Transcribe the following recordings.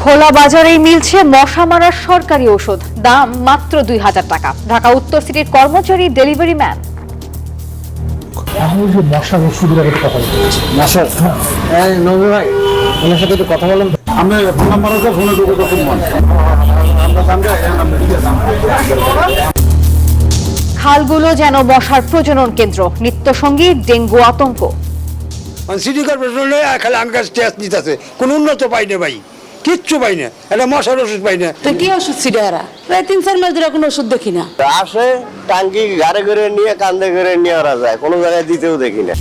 খোলা বাজারেই মিলছে মশা মারার সরকারি ওষুধ, দাম মাত্র 2000 টাকা। ঢাকা উত্তর সিটির কর্মচারী ডেলিভারি ম্যান। আমি যে মশার ওষুধের একটা কথা বলছি। মশার হ্যাঁ নবী ভাই ওনার সাথে একটু কথা বলেন। আমরা ফোন নাম্বার আছে, ফোনে ঢুকে তো ফোন মান আমরা জানতে খালগুলো যেন মশার প্রজনন কেন্দ্র, নিত্যসঙ্গী ডেঙ্গু আতঙ্ক। সিটি কর্পোরেশন খালি আমার কাছে টেস্ট নিতেছে, কোনো উন্নত পাই না ভাই, কিচ্ছু পাই না, একটা মশার ওষুধ পাই না। তো কি ওষুধ ছিল এরা? প্রায় 3-4 মাস ধরে কোনো ওষুধ দেখি না। আসে টাঙ্কি গাড়ি করে নিয়ে কান্দে করে নিয়ে ওরা যায়, কোনো জায়গায় দিতেও দেখি না।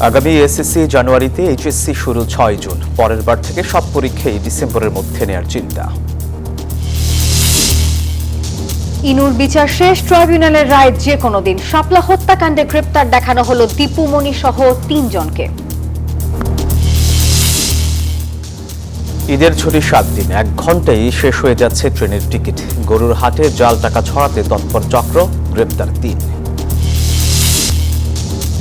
আগামী এসএসসি জানুয়ারিতে, এইচএসসি শুরু 6 জুন। পরের বার থেকে সব পরীক্ষাই ডিসেম্বরের মধ্যে নেওয়ার চিন্তা। ইনুর বিচার শেষ, ট্রাইব্যুনালের রায় যে কোনো দিন। শাপলা হত্যাকাণ্ডে গ্রেপ্তার দেখানো হলো দীপু মনি সহ 3 জনকে। ঈদের ছুটি 7 দিন, 1 ঘন্টায় শেষ হয়ে যাচ্ছে ট্রেনের টিকিট। গরুর হাটে জাল টাকা ছড়াতে তৎপর চক্র, গ্রেপ্তার 3।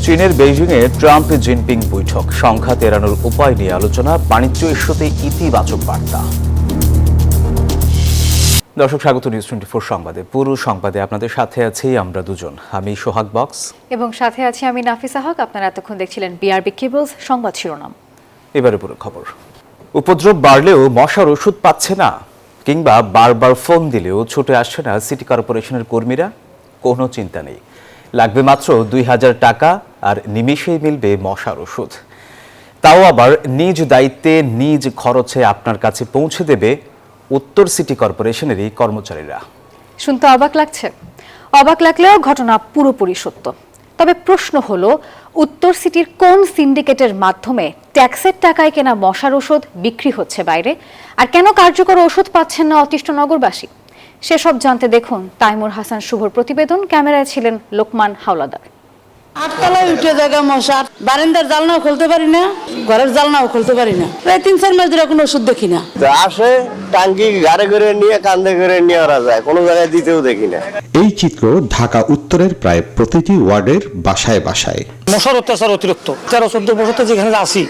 চীনের বেইজিংয়ে ট্রাম্প জিনপিং বৈঠক, সংঘাত এড়ানোর উপায় নিয়ে আলোচনা, বাণিজ্য ইস্যুতে ইতিবাচক বার্তা। দর্শক, স্বাগত নিউজ 24 সংবাদে। পুরো সংবাদে আপনাদের সাথে আছি আমরা দুজন, আমি সোহাগ বক্স এবং সাথে আছি আমি নাফিসা হক। আপনারা এতক্ষণ দেখছিলেন বিআরবি কেবলস সংবাদ শিরোনাম। এবারে পুরো খবর। উপদ্রব বাড়লেও মশার ওষুধ পাচ্ছে না, কিংবা বারবার ফোন দিলেও ছুটে আসছে না সিটি কর্পোরেশনের কর্মীরা। কোনো চিন্তা নেই, লাগবে মাত্র 2000 টাকা আর নিমেষেই মিলবে মশার ওষুধ। তাও আবার নিজ দায়িত্বে নিজ খরচে আপনার কাছে পৌঁছে দেবে উত্তর সিটি কর্পোরেশনেরই কর্মচারীরা। শুনতে অবাক লাগছে? অবাক লাগলেও ঘটনা পুরোপুরি সত্য। তবে প্রশ্ন হলো, উত্তর সিটির কোন সিন্ডিকেটের মাধ্যমে ট্যাক্সের টাকায় কেনা মশার ওষুধ বিক্রি হচ্ছে বাইরে, আর কেন কার্যকর ওষুধ পাচ্ছেন না অতিষ্ঠ নগরবাসী? সেসব জানতে দেখুন তাইমুর হাসান শুভর প্রতিবেদন। ক্যামেরায় ছিলেন লোকমান হাওলাদার। 8তলায় উঠে জায়গা মশা, বারান্দার জালনাও খুলতে পারি না, ঘরের জালনাও খুলতে পারি না। প্রায় 3-4 মাস ধরে কোনো ওষুধ দেখি না। তো আসে টাঙ্কি গাড়ি করে নিয়ে কান্দে করে নিয়ে ওরা যায়, কোনো জায়গায় দিতেও দেখি না। এই চিত্র ঢাকা উত্তরের প্রায় প্রতিটি ওয়ার্ডের বাসায় বাসায়। মশার অত্যাচার অতিরিক্ত। 13-14 বছর থেকে যেখানে আসি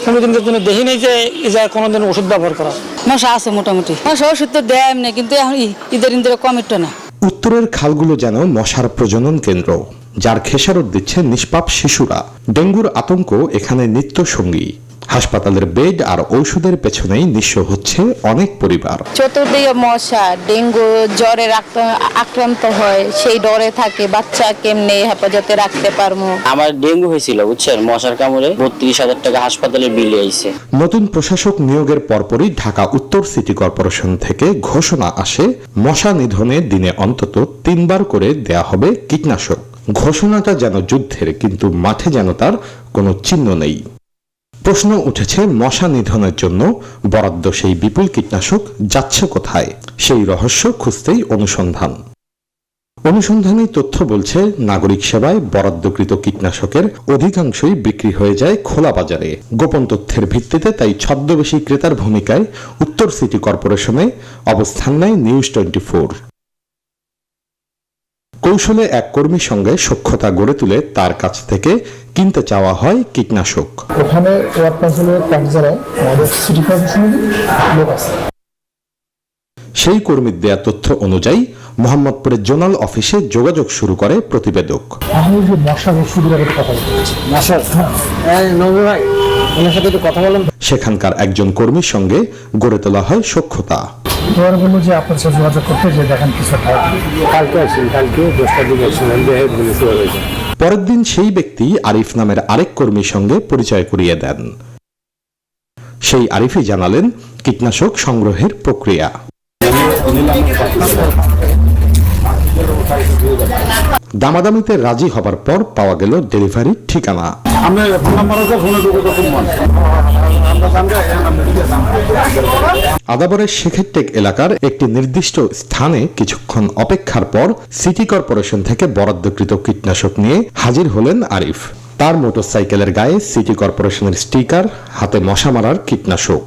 কোনোদিন দেখি নেই যে এই জায়গায় কোনোদিন ওষুধ ব্যবহার করা। মশা আছে মোটামুটি, মশা ওষুধ তো দেয় এমনি, কিন্তু এখন ঈদের কমিটটা না। উত্তরের খালগুলো যেন মশার প্রজনন কেন্দ্র, যার খেসারত দিচ্ছে নিষ্পাপ শিশুরা। ডেঙ্গুর আতঙ্ক এখানে নিত্য সঙ্গী। হাসপাতালের বেড আর ঔষধের পেছনেই নিঃস্ব হচ্ছে অনেক পরিবার। চতুর্দিকে মশা, ডেঙ্গু জ্বরে আক্রান্ত হয়, সেই ডরে থাকে বাচ্চা কেমনে হেফাজতে রাখতে পারবো। আমার ডেঙ্গু হয়েছিল বুঝছেন, মশার কামড়ে 32,000 টাকা হাসপাতালে বিল আইছে। নতুন প্রশাসক নিয়োগের পরপরই ঢাকা উত্তর সিটি কর্পোরেশন থেকে ঘোষণা আসে, মশা নিধনে দিনে অন্তত 3 বার করে দেয়া হবে কীটনাশক। ঘোষণাটা যেন যুদ্ধের, কিন্তু মাঠে যেন তার কোনো চিহ্ন নেই। প্রশ্ন উঠেছে, মশা নিধনের জন্য বরাদ্দ সেই বিপুল কীটনাশক যাচ্ছে কোথায়? সেই রহস্য খুঁজতেই অনুসন্ধানী তথ্য বলছে, নাগরিক সেবায় বরাদ্দকৃত কীটনাশকের অধিকাংশই বিক্রি হয়ে যায় খোলা বাজারে। গোপন তথ্যের ভিত্তিতে তাই ছদ্মবেশী ক্রেতার ভূমিকায় উত্তর সিটি কর্পোরেশনে অবস্থান নেয় নিউজ 24। কৌশলে এক কর্মীর সঙ্গে সখ্যতা গড়ে তুলে তার কাছ থেকে কিনতে চাওয়া হয় কীটনাশক। ওখানে ওয়ার্ড কাউন্সিলের কার্যালয়ে আমাদের সিটি কর্পোরেশনের লোক আছে। সেই কর্মীর দেয়া তথ্য অনুযায়ী মোহাম্মদপুরের জোনাল অফিসে যোগাযোগ শুরু করে প্রতিবেদক। আমি যে মশার ওষুধের একটা কথা বলছি। মশার হ্যাঁ নবী ভাই ওনার সাথে একটু কথা বলেন। সেখানকার একজন কর্মীর সঙ্গে গড়ে তোলা হয় সখ্যতা। এবার বললো যে আপনার সাথে যোগাযোগ করতে, যে দেখেন কিছু কালকে আসেন, কালকে 10টার দিকে আসেন। পরের দিন সেই ব্যক্তি আরিফ নামের আরেক কর্মীর সঙ্গে পরিচয় করিয়ে দেন। সেই আরিফই জানালেন কীটনাশক সংগ্রহের প্রক্রিয়া। দামাদামিতে রাজি হবার পর পাওয়া গেল ডেলিভারির ঠিকানা। আমরা ফোন নাম্বার আছে, ফোনে ঢুকে তো ফোন মান আমরা জানতে আদাবরের শেখেরটেক এলাকার একটি নির্দিষ্ট স্থানে কিছুক্ষণ অপেক্ষার পর সিটি কর্পোরেশন থেকে বরাদ্দকৃত কীটনাশক নিয়ে হাজির হলেন আরিফ। তার মোটরসাইকেলের গায়ে সিটি কর্পোরেশনের স্টিকার, হাতে মশা মারার কীটনাশক।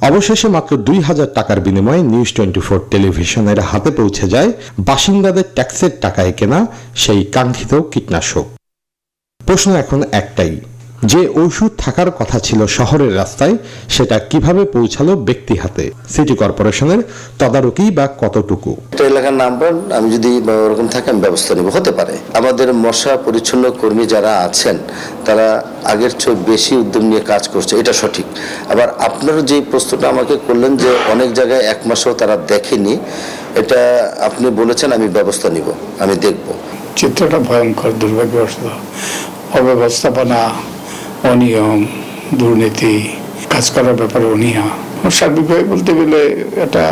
অবশেষে মাত্র 2000 টাকার বিনিময়ে নিউজ 24 টেলিভিশনের হাতে পৌঁছে যায় বাসিন্দাদের ট্যাক্সের টাকায় কেনা সেই কাঙ্ক্ষিত কীটনাশক। প্রশ্ন এখন একটাই, যে ঔষধ থাকার কথা ছিল শহরের রাস্তায় সেটা কিভাবে পৌঁছালো ব্যক্তি হাতে? সিটি কর্পোরেশনের তদারকি বা কতটুকু? একটা এলাকার নাম্বার আমি যদি ওরকম থাকে আমি ব্যবস্থা নিব, হতে পারে। আমাদের মশা পরিচ্ছন্ন কর্মী যারা আছেন তারা আগের চেয়ে বেশি উদ্যম নিয়ে কাজ করছে, এটা সঠিক। আবার আপনারা যে প্রশ্নটা আমাকে করলেন যে অনেক জায়গায় 1 মাসও তারা দেখেনি, এটা আপনি বলেছেন, আমি ব্যবস্থা নিব, আমি দেখব। চিত্রটা ভয়ঙ্কর, দুর্ভাগ্যবশত অব্যবস্থাপনা, অনিয়ম, দুর্নীতি, কাজ করার ব্যাপারে অনীহা, সার্বিকভাবে বলতে গেলে এটা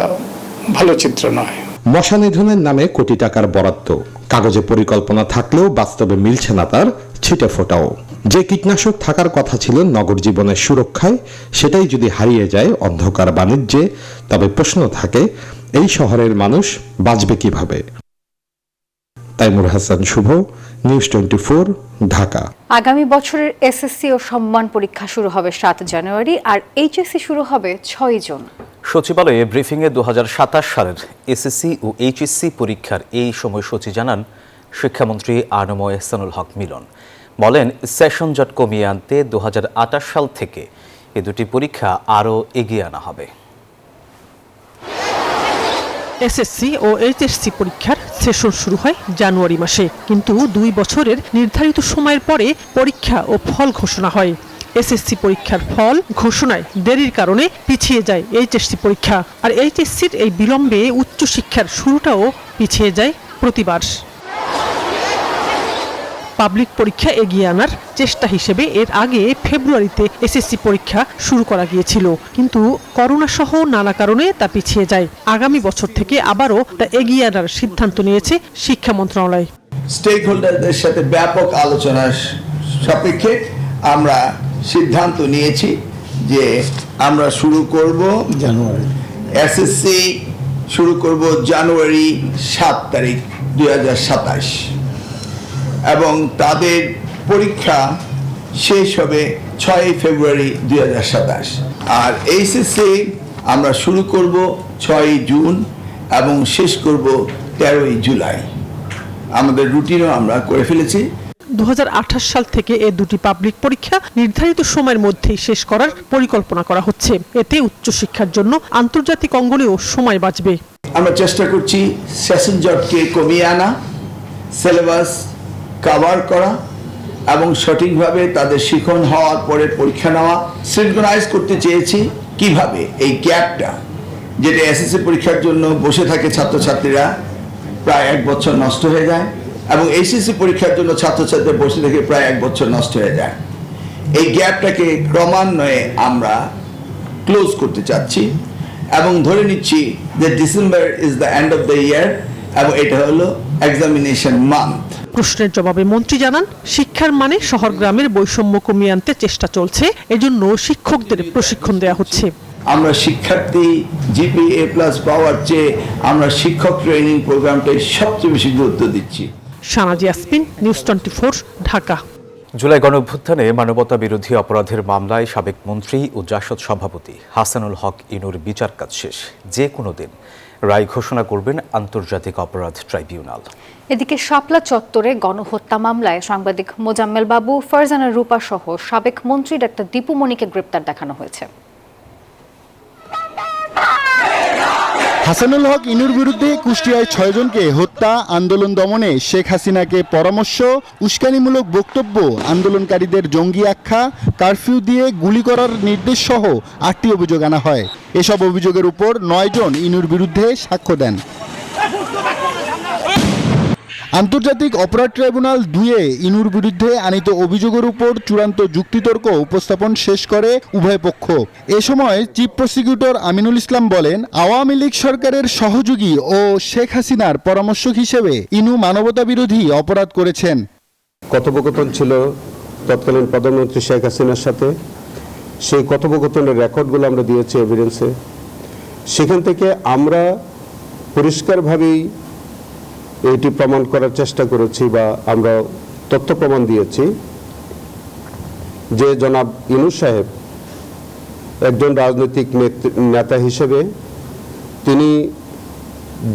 ভালো চিত্র নয়। মশা নিধনের নামে কোটি টাকার বরাদ্দ, কাগজে পরিকল্পনা থাকলেও বাস্তবে মিলছে না তার ছিটে ফোটাও। যে কীটনাশক থাকার কথা ছিল নগর জীবনের সুরক্ষায়, সেটাই যদি হারিয়ে যায় অন্ধকার বাণিজ্যে, তবে প্রশ্ন থাকে এই শহরের মানুষ বাঁচবে কিভাবে? তাইমুর হাসান শুভ, নিউজ 24, ঢাকা। আগামী বছরের এসএসসি ও সম্মান পরীক্ষা শুরু হবে 7 জানুয়ারি আর এইচএসসি শুরু হবে 6 জুন। সচিবালয়ে ব্রিফিংয়ে 2027 সালের এসএসসি ও এইচএসসি পরীক্ষার এই সময়সূচি জানান শিক্ষামন্ত্রী আ.ম এহসানুল হক মিলন। বলেন, সেশন জট কমিয়ে আনতে 2028 সাল থেকে এ দুটি পরীক্ষা আরও এগিয়ে আনা হবে। এসএসসি ও এইচএসসি পরীক্ষার সেশন শুরু হয় জানুয়ারি মাসে, কিন্তু 2 বছরের নির্ধারিত সময়ের পরে পরীক্ষা ও ফল ঘোষণা হয়। এসএসসি পরীক্ষার ফল ঘোষণায় দেরির কারণে পিছিয়ে যায় এইচএসসি পরীক্ষা, আর এইচএসসির এই বিলম্বে উচ্চশিক্ষার শুরুটাও পিছিয়ে যায় প্রতিবার। পাবলিক পরীক্ষা এগিয়ে আনার চেষ্টা হিসেবে এর আগে ফেব্রুয়ারিতে এসএসসি পরীক্ষা শুরু করা গিয়েছিল, কিন্তু করোনা সহ নানা কারণে তা পিছিয়ে যায়। আগামী বছর থেকে আবারও তা এগিয়ে আনার সিদ্ধান্ত নিয়েছে শিক্ষা মন্ত্রণালয়। স্টেক হোল্ডারদের সাথে ব্যাপক আলোচনার সাপেক্ষে আমরা সিদ্ধান্ত নিয়েছি যে আমরা শুরু করব জানুয়ারি, এসএসসি শুরু করব জানুয়ারি 7 তারিখ 2027, এবং তাদের পরীক্ষা শেষ হবে 6 ফেব্রুয়ারি 2027। আর এইচএসসি আমরা শুরু করব 6 জুন এবং শেষ করব 13 জুলাই। আমাদের রুটিনও আমরা করে ফেলেছি। 2028 সাল থেকে এই দুটি পাবলিক পরীক্ষা নির্ধারিত সময়ের মধ্যেই শেষ করার পরিকল্পনা করা হচ্ছে। এতে উচ্চশিক্ষার জন্য আন্তর্জাতিক অঙ্গনেও সময় বাঁচবে। আমরা চেষ্টা করছি সেশন জটকে কমিয়ে আনা, সিলেবাস কভার করা এবং সঠিকভাবে তাদের শিখন হওয়ার পরে পরীক্ষা নেওয়া সিনক্রোনাইজ করতে চেয়েছি। কিভাবে এই গ্যাপটা, যেটা এসএসসি পরীক্ষার জন্য বসে থাকে ছাত্রছাত্রীরা, প্রায় 1 বছর নষ্ট হয়ে যায়, এবং এইচএসসি পরীক্ষার জন্য ছাত্রছাত্রীরা বসে থেকে প্রায় 1 বছর নষ্ট হয়ে যায়। এই গ্যাপটাকে ক্রমান্বয়ে আমরা ক্লোজ করতে চাচ্ছি এবং ধরে নিচ্ছি যে December is the end of the year এবং এটা হলো এক্সামিনেশন মান্থ। প্রশ্নের জবাবে মন্ত্রী জানান, শিক্ষার মানে শহর গ্রামের বৈষম্য কমিয়ে আনতে চেষ্টা চলছে, এজন্য শিক্ষকদের প্রশিক্ষণ দেওয়া হচ্ছে। আমরা শিক্ষার্থী জিপিএ প্লাস পাওয়ার চেয়ে আমরা শিক্ষক ট্রেনিং প্রোগ্রামটাই সবচেয়ে বেশি গুরুত্ব দিচ্ছি। শানাজি আসমিন, নিউজ 24, ঢাকা। জুলাই গণঅভ্যুত্থানে মানবতা বিরোধী অপরাধের মামলায় সাবেক মন্ত্রী ও জাসদ সভাপতি হাসানুল হক ইনুর বিচার কাজ শেষ। যে কোনো দিন রায় ঘোষণা করবেন আন্তর্জাতিক অপরাধ ট্রাইব্যুনাল। এদিকে শাপলা চত্বরে গণহত্যা মামলায় সাংবাদিক মোজাম্মেল বাবু, ফারজানা রূপা সহ সাবেক মন্ত্রী ডাক্তার দীপু মনিকে গ্রেপ্তার দেখানো হয়েছে। হাসানুল হক ইনুর বিরুদ্ধে কুষ্টিয়ায় 6 জনকে হত্যা, আন্দোলন দমনে শেখ হাসিনাকে পরামর্শ, উস্কানিমূলক বক্তব্য, আন্দোলনকারীদের জঙ্গি আখ্যা, কারফিউ দিয়ে গুলি করার নির্দেশ সহ 8টি অভিযোগ আনা হয়। এসব অভিযোগের উপর 9 জন ইনুর বিরুদ্ধে সাক্ষ্য দেন। আন্তর্জাতিক অপরাধ ট্রাইব্যুনাল 2-এ ইনুর বিরুদ্ধে আনিত অভিযোগের উপর চূড়ান্ত যুক্তিতর্ক উপস্থাপন শেষ করে উভয় পক্ষ। এ সময় চিফ প্রসিকিউটর আমিনুল ইসলাম বলেন, আওয়ামী লীগ সরকারের সহযোগী ও শেখ হাসিনার পরামর্শক হিসেবে ইনু মানবতা বিরোধী অপরাধ করেছেন। কথোপকথন ছিল তৎকালীন প্রধানমন্ত্রী শেখ হাসিনার সাথে, সেই কথোপকথনের রেকর্ডগুলো আমরা দিয়েছি এভিডেন্সে। সেখান থেকে আমরা পরিষ্কারভাবেই এটি প্রমাণ করার চেষ্টা করেছি বা আমরা তথ্য প্রমাণ দিয়েছি যে জনাব ইনু সাহেব একজন রাজনৈতিক নেতা হিসেবে তিনি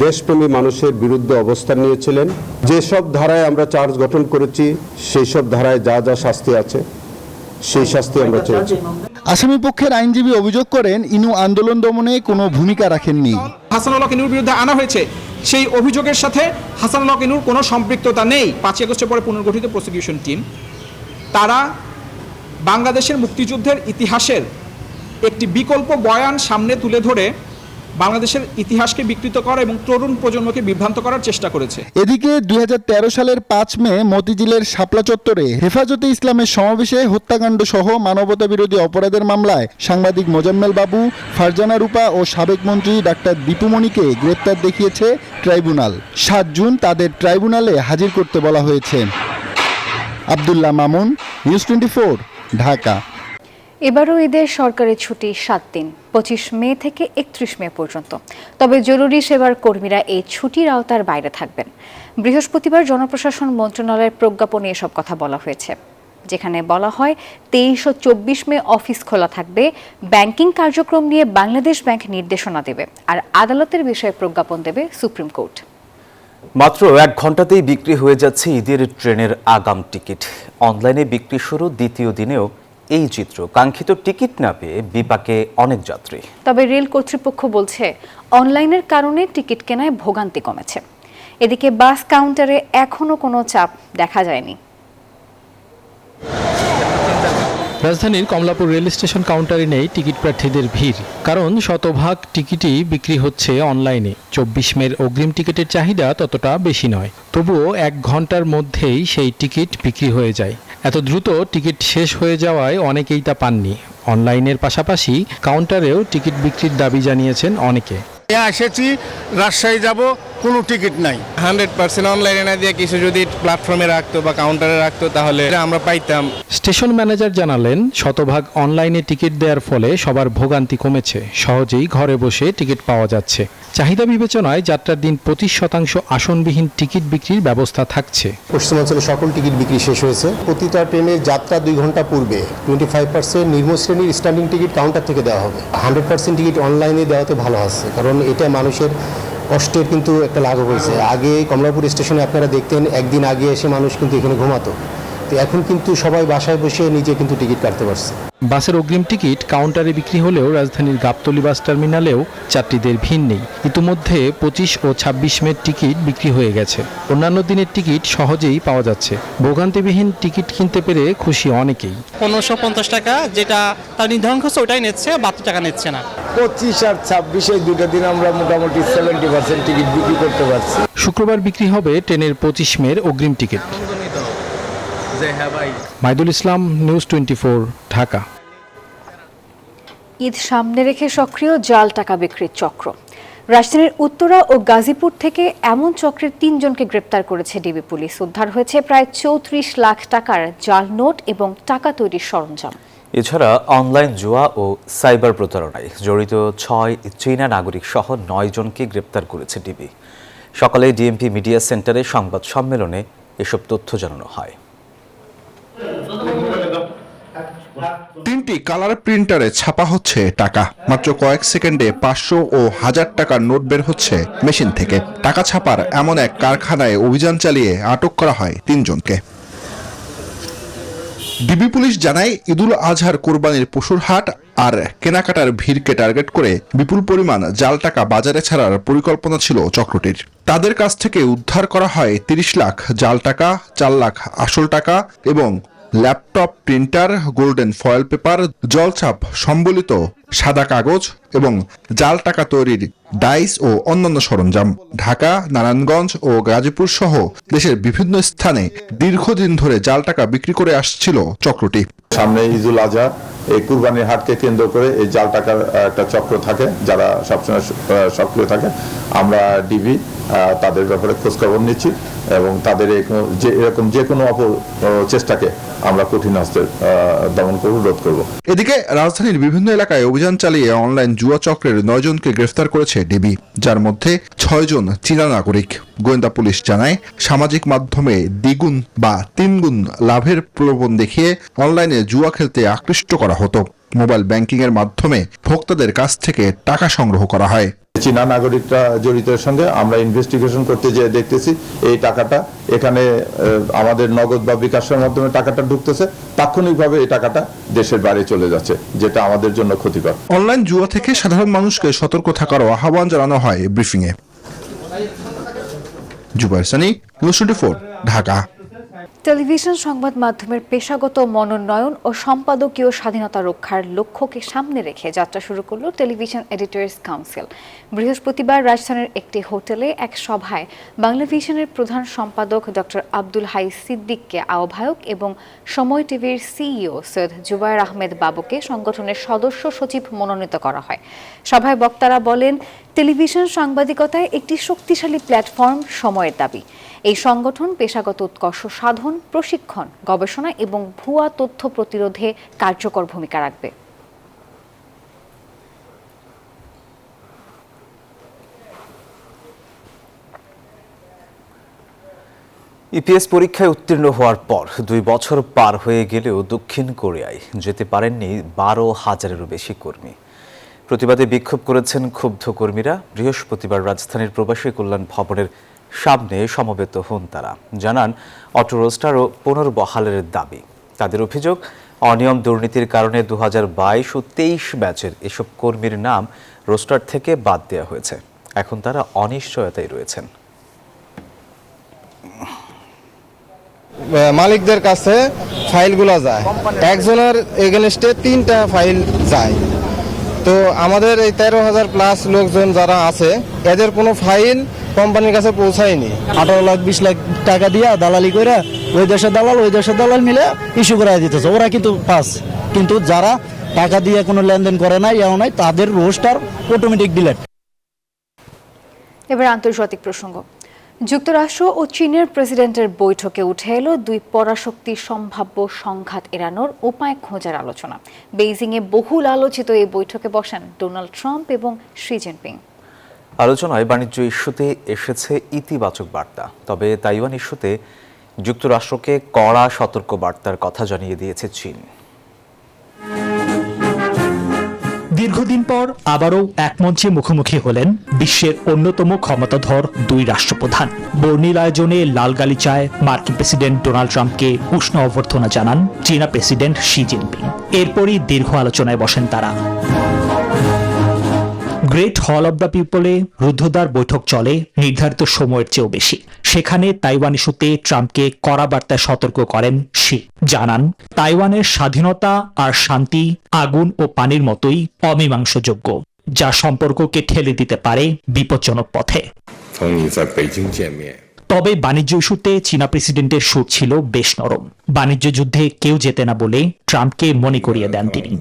দেশপ্রেমী মানুষের বিরুদ্ধে অবস্থান নিয়েছিলেন। যেসব ধারায় আমরা চার্জ গঠন করেছি সেই সব ধারায় যা যা শাস্তি আছে সেই শাস্তি আমরা চেয়েছি। আসামি পক্ষের আইনজীবী অভিযোগ করেন ইনু আন্দোলন দমনে কোনো ভূমিকা রাখেননি। হাসানুল হক ইনুর বিরুদ্ধে আনা হয়েছে সেই অভিযোগের সাথে হাসানুল হক ইনুর কোনো সম্পৃক্ততা নেই। 5 আগস্টের পরে পুনর্গঠিত প্রসিকিউশন টিম তারা বাংলাদেশের মুক্তিযুদ্ধের ইতিহাসের একটি বিকল্প বয়ান সামনে তুলে ধরে বাংলাদেশের ইতিহাসকে বিকৃত করা এবং তরুণ প্রজন্মকে বিভ্রান্ত করার চেষ্টা করেছে। এদিকে 2013 সালের 5 মে মতিঝিলের শাপলা চত্বরে হেফাজতে ইসলামের সমাবেশে হত্যাকাণ্ড সহ মানবতা বিরোধী অপরাধের মামলায় সাংবাদিক মোজাম্মেল বাবু, ফারজানা রূপা ও সাবেক মন্ত্রী ডাক্তার দীপুমণিকে গ্রেপ্তার দেখিয়েছে ট্রাইব্যুনাল। 7 জুন তাদের ট্রাইব্যুনালে হাজির করতে বলা হয়েছে। আব্দুল্লাহ মামুন, নিউজ 24, ঢাকা। এবারও ঈদের সরকারি ছুটি 7 দিন, 25 মে থেকে 31 মে পর্যন্ত। তবে জরুরি সেবার কর্মীরা এই ছুটির আওতার বাইরে থাকবেন। বৃহস্পতিবার জনপ্রশাসন মন্ত্রণালয়ের প্রজ্ঞাপনে এসব কথা বলা হয়েছে, যেখানে বলা হয় 23 ও 24 মে অফিস খোলা থাকবে। ব্যাংকিং কার্যক্রম নিয়ে বাংলাদেশ ব্যাংক নির্দেশনা দেবে, আর আদালতের বিষয়ে প্রজ্ঞাপন দেবে সুপ্রিম কোর্ট। মাত্র 1 ঘন্টাতেই বিক্রি হয়ে যাচ্ছে ঈদের ট্রেনের আগাম টিকিট। অনলাইনে বিক্রি শুরু দ্বিতীয় দিনেও এই চিত্র। কাঙ্ক্ষিত টিকিট না পেয়ে বিপাকে অনেক যাত্রী। তবে রেল কর্তৃপক্ষ বলছে অনলাইনের কারণে টিকিট কেনায় ভোগান্তি কমেছে। এদিকে বাস কাউন্টারে এখনো কোনো চাপ দেখা যায়নি। রাজধানীর কমলাপুর রেল স্টেশন কাউন্টারে নেই টিকিট প্রার্থীদের ভিড়, কারণ শতভাগ টিকিটই বিক্রি হচ্ছে অনলাইনে। 24 মের অগ্রিম টিকিটের চাহিদা ততটা বেশি নয়, তবুও 1 ঘন্টার মধ্যেই সেই টিকিট বিক্রি হয়ে যায়। এত দ্রুত টিকিট শেষ হয়ে যাওয়ায় অনেকেই তা পাননি। অনলাইনের পাশাপাশি কাউন্টারেও টিকিট বিক্রির দাবি জানিয়েছেন অনেকে। এসেছি, রাজশাহী যাব, কোনো টিকিট নাই। 100% অনলাইনে না দিয়ে কিছু যদি প্ল্যাটফর্মে রাখতো বা কাউন্টারে রাখতো তাহলে আমরা পাইতাম। স্টেশন ম্যানেজার জানালেন, শতভাগ অনলাইনে টিকিট দেওয়ার ফলে সবার ভোগান্তি কমেছে। সহজেই ঘরে বসে টিকিট পাওয়া যাচ্ছে। চাহিদা বিবেচনায় যাত্রার দিন 25% আসনবিহীন টিকিট বিক্রির ব্যবস্থা থাকছে। পশ্চিমাঞ্চলে সকল টিকিট বিক্রি শেষ হয়েছে। প্রতিটা ট্রেনের যাত্রা 2 ঘন্টা পূর্বে 25% নিম্ন শ্রেণীর স্ট্যান্ডিং টিকিট কাউন্টার থেকে দেওয়া হবে। 100% টিকিট অনলাইনে দেওয়াতে ভালো আছে, কারণ এটা মানুষের কষ্টের কিন্তু একটা লাঘব হয়েছে। আগে কমলাপুর স্টেশনে আপনারা দেখতেন একদিন আগে এসে মানুষ কিন্তু এখানে ঘুমাতো, তো এখন কিন্তু সবাই বাসায় বসে নিজে কিন্তু টিকিট কাটতে পারছে। বাসের অগ্রিম টিকিট কাউন্টারে বিক্রি হলেও রাজধানীর গাবতলী বাস টার্মিনালেও যাত্রীদের ভিড় নেই। ইতিমধ্যে 25 ও 26 মের টিকিট বিক্রি হয়ে গেছে। অন্যান্য দিনের টিকিট সহজেই পাওয়া যাচ্ছে। ভোগান্তিবিহীন টিকিট কিনতে পেরে খুশি অনেকেই। 1550 টাকা যেটা তার নির্ধারণ খরচ ওটাই নিচ্ছে, 72 টাকা নিচ্ছে না। 25 আর 26 দুটো দিন আমরা মোটামুটি 70% টিকিট বিক্রি করতে পারছি। শুক্রবার বিক্রি হবে ট্রেনের 25 মের অগ্রিম টিকিট। মাইদুল ইসলাম, নিউজ 24, ঢাকা। ঈদ সামনে রেখে সক্রিয় জাল টাকা বিক্রির চক্র। রাজধানীর উত্তরা ও গাজীপুর থেকে এমন চক্রের 3 জনকে গ্রেপ্তার করেছে ডিবি পুলিশ। উদ্ধার হয়েছে প্রায় 34 লাখ টাকার জাল নোট এবং টাকা তৈরির সরঞ্জাম। এছাড়া অনলাইন জুয়া ও সাইবার প্রতারণায় জড়িত 6 চীনা নাগরিক সহ 9 জনকে গ্রেপ্তার করেছে ডিবি। সকালে ডিএমপি মিডিয়া সেন্টারে সংবাদ সম্মেলনে এসব তথ্য জানানো হয়। 3টি কালার প্রিন্টারে ছাপা হচ্ছে টাকা। মাত্র কয়েক সেকেন্ডে 500 ও 1000 টাকার নোট বের হচ্ছে মেশিন থেকে। টাকা ছাপার এমন এক কারখানায় অভিযান চালিয়ে আটক করা হয় 3 জনকে। ডিবি পুলিশ জানায়, ঈদুল আজহার কোরবানির পশুর হাট আর কেনাকাটার ভিড়কে টার্গেট করে বিপুল পরিমাণ জাল টাকা বাজারে ছাড়ার পরিকল্পনা ছিল চক্রটির। তাদের কাছ থেকে উদ্ধার করা হয় 30 লাখ জাল টাকা, 4 লাখ আসল টাকা এবং laptop, printer, golden foil paper, জলছাপ সম্বলিত সাদা কাগজ এবং জাল টাকা তৈরির ডাইস ও অন্যান্য সরঞ্জাম। ঢাকা, নারায়ণগঞ্জ ও গাজীপুর সহ দেশের বিভিন্ন স্থানে দীর্ঘদিন ধরে জাল টাকা বিক্রি করে আসছিল চক্রটি। সামনে ঈদুল আজহা, এই কুরবানির হাটকে কেন্দ্র করে এই জাল টাকার একটা চক্র থাকে, যারা সবসময় সক্রিয় থাকে। আমরা ডিবি তাদের ব্যাপারে খোঁজখবর নিচ্ছি এবং তাদের এরকম যে কোনো চেষ্টাকে আমরা কঠিন হস্তে দমন করব, রোধ করব। এদিকে রাজধানীর বিভিন্ন এলাকায় অভিযান চালিয়ে অনলাইন জুয়া চক্রের 9 জনকে গ্রেফতার করেছে ডিবি, যার মধ্যে 6 জন চীনা নাগরিক। গোয়েন্দা পুলিশ জানায়, সামাজিক মাধ্যমে দ্বিগুণ বা 3 গুণ লাভের প্রলোভন দেখিয়ে অনলাইনে জুয়া খেলতে আকৃষ্ট করা হতো। মোবাইল ব্যাংকিং এর মাধ্যমে ভোক্তাদের কাছ থেকে টাকা সংগ্রহ করা হয়। চীনা নাগরিকরা জড়িতের সঙ্গে আমরা ইনভেস্টিগেশন করতে যেয়ে দেখতেছি এই টাকাটা এখানে আমাদের নগদ বা বিকাশের মাধ্যমে টাকাটা ঢুকতেছে, তাৎক্ষণিকভাবে এই টাকাটা দেশের বাইরে চলে যাচ্ছে, যেটা আমাদের জন্য ক্ষতিকর। অনলাইন জুয়া থেকে সাধারণ মানুষকে সতর্ক থাকার আহ্বান জানানো হয় ব্রিফিংয়ে। জুবাইর সানি, নিউজ 24, ঢাকা। টেলিভিশন সংবাদ মাধ্যমের পেশাগত মনোনয়ন ও সম্পাদকীয় স্বাধীনতা রক্ষার লক্ষ্যকে সামনে রেখে যাত্রা শুরু করল টেলিভিশন এডিটর্স কাউন্সিল। বৃহস্পতিবার রাজধানীর একটি হোটেলে এক সভায় বাংলাভিশনের প্রধান সম্পাদক ডক্টর আব্দুল হাই সিদ্দিককে আহ্বায়ক এবং সময় টিভির সিইও সৈয়দ জুবায়ের আহমেদ বাবুকে সংগঠনের সদস্য সচিব মনোনীত করা হয়। সভায় বক্তারা বলেন, টেলিভিশন সাংবাদিকতায় একটি শক্তিশালী প্ল্যাটফর্ম সময়ের দাবি। এই সংগঠন পেশাগত উৎকর্ষ সাধন, প্রশিক্ষণ, গবেষণা এবং ভুয়া তথ্য প্রতিরোধে কার্যকর ভূমিকা রাখবে। ইপিএস পরীক্ষায় উত্তীর্ণ হওয়ার পর 2 বছর পার হয়ে গেলেও দক্ষিণ কোরিয়ায় যেতে পারেননি 12,000-এরও বেশি কর্মী। প্রতিবাদে বিক্ষোভ করেছেন ক্ষুব্ধ কর্মীরা। বৃহস্পতিবার রাজধানীর প্রবাসী কল্যাণ ভবনের সামনে সমবেত হন তারা। জানান, অটো রোস্টার ও পুনর্বহালের দাবি। তাদের অভিযোগ, অনিয়ম দুর্নীতির কারণে 2022 ও 23 ব্যাচের এসব কর্মীর নাম রোস্টার থেকে বাদ দেওয়া হয়েছে। এখন তারা অনিশ্চয়তায় রয়েছেন। মালিকদের কাছে ফাইলগুলো যায়, একজনের এগেনস্টে 3টা ফাইল যায়। তো আমাদের এই 13,000 প্লাস লোকজন যারা আছে, এদের কোনো ফাইল কোম্পানির কাছে পৌঁছায়নি। 18 লাখ 20 লাখ টাকা দিয়া দালালি করে ওই দেশের দালাল মিলে ইস্যু করে দিতেছে। ওরা কিন্তু পাস, কিন্তু যারা টাকা দিয়ে কোনো লেনদেন করে না, ইয়াও নাই, তাদের রোস্টার অটোমেটিক ডিলিট। এবার আন্তর্জাতিক প্রসঙ্গ। যুক্তরাষ্ট্র ও চীনের প্রেসিডেন্টের বৈঠকে উঠে এলো 2 পরাশক্তির সম্ভাব্য সংঘাত এড়ানোর উপায় খোঁজার আলোচনা। বেইজিংয়ে বহুল আলোচিত এই বৈঠকে বসেন ডোনাল্ড ট্রাম্প এবং শি জিনপিং। আলোচনায় বাণিজ্য ইস্যুতে এসেছে ইতিবাচক বার্তা, তবে তাইওয়ান ইস্যুতে যুক্তরাষ্ট্রকে কড়া সতর্ক বার্তার কথা জানিয়ে দিয়েছে চীন। দীর্ঘদিন পর আবারও এক মঞ্চে মুখোমুখি হলেন বিশ্বের অন্যতম ক্ষমতাধর 2 রাষ্ট্রপ্রধান। বর্ণিল আয়োজনে লাল গালিচায় মার্কিন প্রেসিডেন্ট ডোনাল্ড ট্রাম্পকে উষ্ণ অভ্যর্থনা জানান চীনা প্রেসিডেন্ট শি জিনপিং। এরপরই দীর্ঘ আলোচনায় বসেন তারা। গ্রেট হল অব দ্য পিপলে রুদ্ধদ্বার বৈঠক চলে নির্ধারিত সময়ের চেয়েও বেশি। সেখানে তাইওয়ান ইস্যুতে ট্রাম্পকে কড়া বার্তায় সতর্ক করেন শি। জানান, তাইওয়ানের স্বাধীনতা আর শান্তি আগুন ও পানির মতোই অমীমাংসযোগ্য, যা সম্পর্ককে ঠেলে দিতে পারে বিপজ্জনক পথে। তবে বাণিজ্য ইস্যুতে চীনা প্রেসিডেন্টের সুর ছিল বেশ নরম। বাণিজ্য যুদ্ধে কেউ জেতে না বলে ট্রাম্পকে মনে করিয়ে দেন তিনি।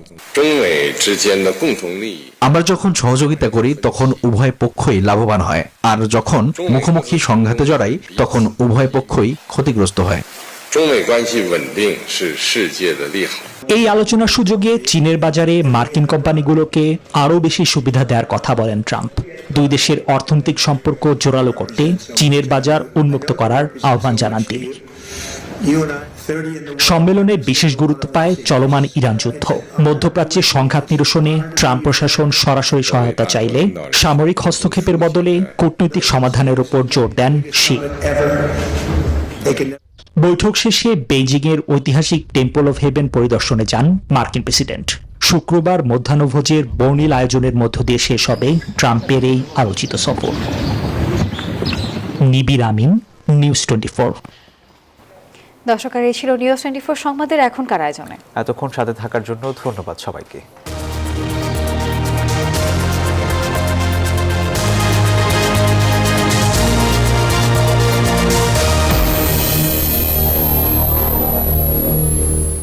আমরা যখন সহযোগিতা করি তখন উভয় পক্ষই লাভবান হয়, আর যখন মুখোমুখি সংঘাতে জড়াই তখন উভয় পক্ষই ক্ষতিগ্রস্ত হয়। এই আলোচনার সুযোগে চীনের বাজারে মার্কিন কোম্পানিগুলোকে আরও বেশি সুবিধা দেওয়ার কথা বলেন ট্রাম্প। 2 দেশের অর্থনৈতিক সম্পর্ক জোরালো করতে চীনের বাজার উন্মুক্ত করার আহ্বান জানান তিনি। সম্মেলনে বিশেষ গুরুত্ব পায় চলমান ইরান যুদ্ধ। মধ্যপ্রাচ্যে সংঘাত নিরসনে ট্রাম্প প্রশাসন সরাসরি সহায়তা চাইলে সামরিক হস্তক্ষেপের বদলে কূটনৈতিক সমাধানের উপর জোর দেন শি। বৈঠক শেষে বেইজিংয়ের ঐতিহাসিক টেম্পল অফ হেভেন পরিদর্শনে যান মার্কিন প্রেসিডেন্ট। শুক্রবার মধ্যাহ্নভোজের বর্ণিল আয়োজনের মধ্য দিয়ে শেষ হবে ট্রাম্পের এই আলোচিত সফর। নিবির আমিন, নিউজ 24। দর্শক, এই ছিল নিউজ 24 সংবাদের এখনকার আয়োজনে। এতক্ষণ সাথে থাকার জন্য ধন্যবাদ সবাইকে।